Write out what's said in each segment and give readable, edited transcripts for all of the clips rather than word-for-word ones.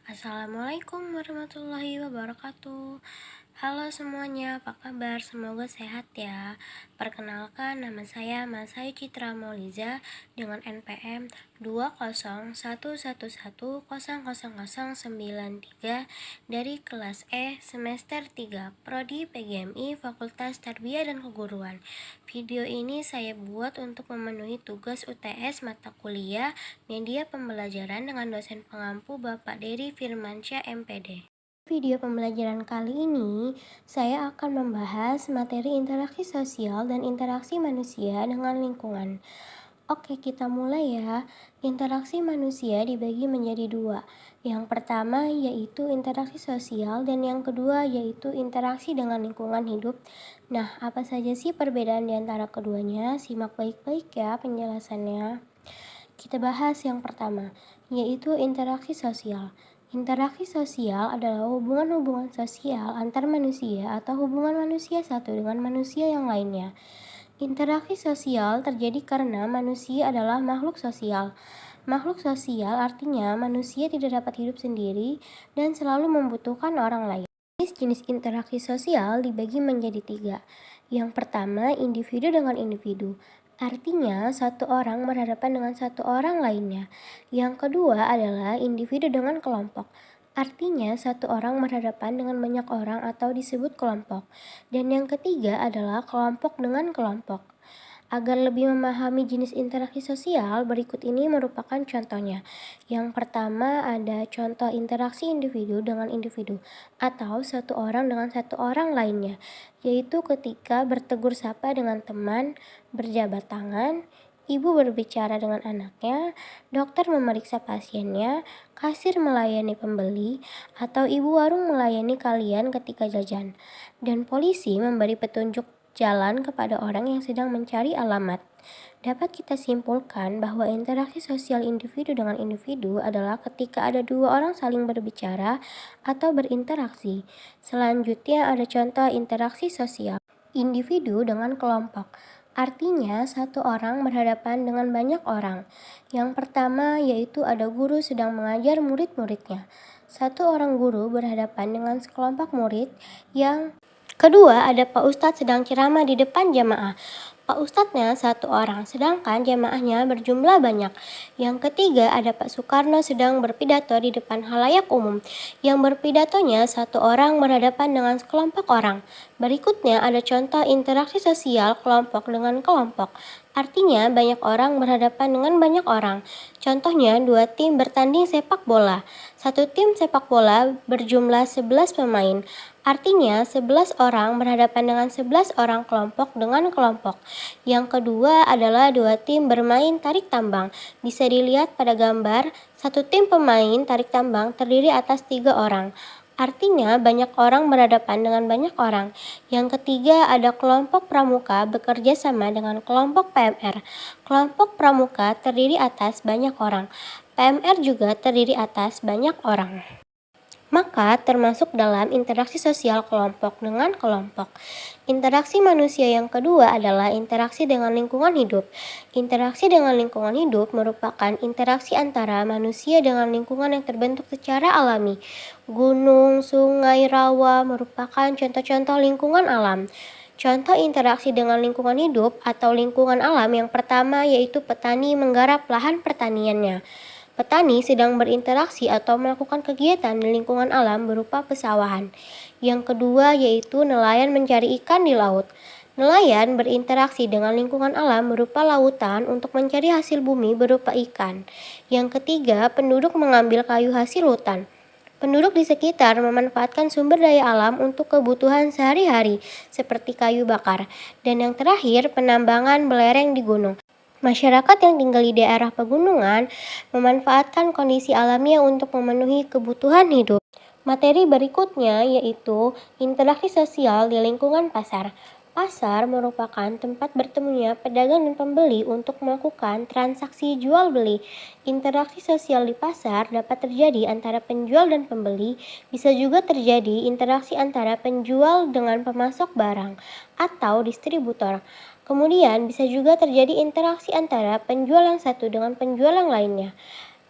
Assalamualaikum warahmatullahi wabarakatuh. Halo semuanya, apa kabar? Semoga sehat ya. Perkenalkan, nama saya Masai Citra Mauliza dengan NPM 20111000093 dari kelas E semester 3 Prodi PGMI Fakultas Tarbiyah dan Keguruan. Video ini saya buat untuk memenuhi tugas UTS mata kuliah Media Pembelajaran dengan dosen pengampu Bapak Dery Firmansyah MPD. Video pembelajaran kali ini, saya akan membahas materi interaksi sosial dan interaksi manusia dengan lingkungan. Oke, kita mulai ya. Interaksi manusia dibagi menjadi dua. Yang pertama yaitu interaksi sosial dan yang kedua yaitu interaksi dengan lingkungan hidup. Nah, apa saja sih perbedaan di antara keduanya? Simak baik-baik ya penjelasannya. Kita bahas yang pertama, yaitu interaksi sosial. Interaksi sosial adalah hubungan-hubungan sosial antar manusia atau hubungan manusia satu dengan manusia yang lainnya. Interaksi sosial terjadi karena manusia adalah makhluk sosial. Makhluk sosial artinya manusia tidak dapat hidup sendiri dan selalu membutuhkan orang lain. Jenis-jenis interaksi sosial dibagi menjadi tiga. Yang pertama, individu dengan individu. Artinya, satu orang berhadapan dengan satu orang lainnya. Yang kedua adalah individu dengan kelompok. Artinya, satu orang berhadapan dengan banyak orang atau disebut kelompok. Dan yang ketiga adalah kelompok dengan kelompok. Agar lebih memahami jenis interaksi sosial, berikut ini merupakan contohnya. Yang pertama ada contoh interaksi individu dengan individu atau satu orang dengan satu orang lainnya, yaitu ketika bertegur sapa dengan teman, berjabat tangan, ibu berbicara dengan anaknya, dokter memeriksa pasiennya, kasir melayani pembeli, atau ibu warung melayani kalian ketika jajan, dan polisi memberi petunjuk jalan kepada orang yang sedang mencari alamat. Dapat kita simpulkan bahwa interaksi sosial individu dengan individu adalah ketika ada dua orang saling berbicara atau berinteraksi. Selanjutnya ada contoh interaksi sosial individu dengan kelompok. Artinya satu orang berhadapan dengan banyak orang. Yang pertama yaitu ada guru sedang mengajar murid-muridnya. Satu orang guru berhadapan dengan sekelompok murid. Yang kedua, ada Pak Ustadz sedang ceramah di depan jamaah. Pak Ustadznya satu orang, sedangkan jamaahnya berjumlah banyak. Yang ketiga, ada Pak Soekarno sedang berpidato di depan halayak umum. Yang berpidatonya satu orang berhadapan dengan sekelompok orang. Berikutnya ada contoh interaksi sosial kelompok dengan kelompok. Artinya banyak orang berhadapan dengan banyak orang. Contohnya dua tim bertanding sepak bola. Satu tim sepak bola berjumlah 11 pemain. Artinya 11 orang berhadapan dengan 11 orang kelompok dengan kelompok. Yang kedua adalah dua tim bermain tarik tambang. Bisa dilihat pada gambar, satu tim pemain tarik tambang terdiri atas 3 orang. Artinya banyak orang berhadapan dengan banyak orang. Yang ketiga ada kelompok pramuka bekerja sama dengan kelompok PMR. Kelompok pramuka terdiri atas banyak orang. PMR juga terdiri atas banyak orang. Maka termasuk dalam interaksi sosial kelompok dengan kelompok. Interaksi manusia yang kedua adalah interaksi dengan lingkungan hidup. Interaksi dengan lingkungan hidup merupakan interaksi antara manusia dengan lingkungan yang terbentuk secara alami. Gunung, sungai, rawa merupakan contoh-contoh lingkungan alam. Contoh interaksi dengan lingkungan hidup atau lingkungan alam yang pertama yaitu petani menggarap lahan pertaniannya. Petani sedang berinteraksi atau melakukan kegiatan di lingkungan alam berupa pesawahan. Yang kedua yaitu nelayan mencari ikan di laut. Nelayan berinteraksi dengan lingkungan alam berupa lautan untuk mencari hasil bumi berupa ikan. Yang ketiga, penduduk mengambil kayu hasil hutan. Penduduk di sekitar memanfaatkan sumber daya alam untuk kebutuhan sehari-hari seperti kayu bakar. Dan yang terakhir, penambangan belereng di gunung. Masyarakat yang tinggal di daerah pegunungan memanfaatkan kondisi alamnya untuk memenuhi kebutuhan hidup. Materi berikutnya yaitu interaksi sosial di lingkungan pasar. Pasar merupakan tempat bertemunya pedagang dan pembeli untuk melakukan transaksi jual beli. Interaksi sosial di pasar dapat terjadi antara penjual dan pembeli, bisa juga terjadi interaksi antara penjual dengan pemasok barang atau distributor. Kemudian bisa juga terjadi interaksi antara penjual yang satu dengan penjual yang lainnya.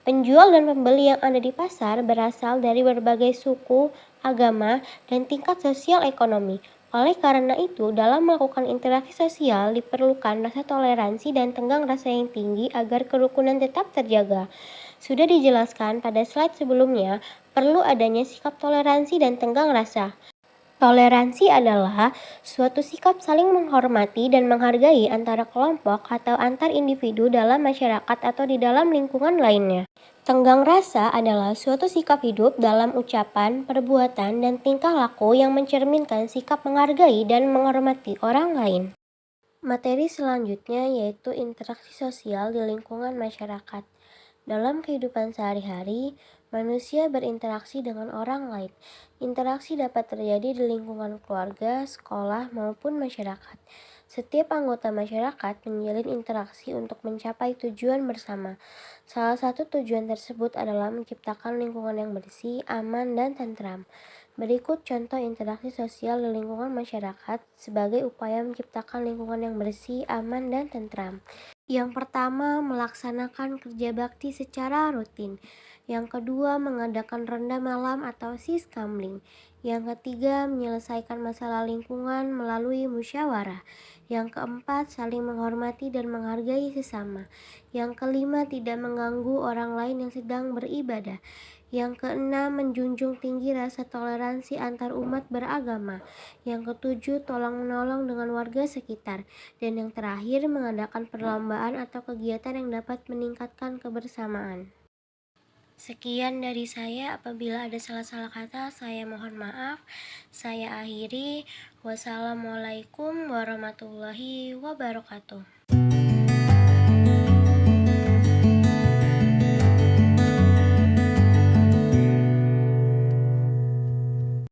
Penjual dan pembeli yang ada di pasar berasal dari berbagai suku, agama, dan tingkat sosial ekonomi. Oleh karena itu, dalam melakukan interaksi sosial diperlukan rasa toleransi dan tenggang rasa yang tinggi agar kerukunan tetap terjaga. Sudah dijelaskan pada slide sebelumnya, perlu adanya sikap toleransi dan tenggang rasa. Toleransi adalah suatu sikap saling menghormati dan menghargai antara kelompok atau antar individu dalam masyarakat atau di dalam lingkungan lainnya. Tenggang rasa adalah suatu sikap hidup dalam ucapan, perbuatan, dan tingkah laku yang mencerminkan sikap menghargai dan menghormati orang lain. Materi selanjutnya yaitu interaksi sosial di lingkungan masyarakat. Dalam kehidupan sehari-hari, manusia berinteraksi dengan orang lain. Interaksi dapat terjadi di lingkungan keluarga, sekolah, maupun masyarakat. Setiap anggota masyarakat menjalin interaksi untuk mencapai tujuan bersama. Salah satu tujuan tersebut adalah menciptakan lingkungan yang bersih, aman, dan tentram. Berikut contoh interaksi sosial di lingkungan masyarakat sebagai upaya menciptakan lingkungan yang bersih, aman, dan tentram. Yang pertama, melaksanakan kerja bakti secara rutin. Yang kedua, mengadakan ronda malam atau siskamling. Yang ketiga, menyelesaikan masalah lingkungan melalui musyawarah. Yang keempat, saling menghormati dan menghargai sesama. Yang kelima, tidak mengganggu orang lain yang sedang beribadah. Yang keenam, menjunjung tinggi rasa toleransi antar umat beragama. Yang ketujuh, tolong-menolong dengan warga sekitar. Dan yang terakhir, mengadakan perlombaan atau kegiatan yang dapat meningkatkan kebersamaan. Sekian dari saya, apabila ada salah-salah kata, saya mohon maaf. Saya akhiri. Wassalamualaikum warahmatullahi wabarakatuh.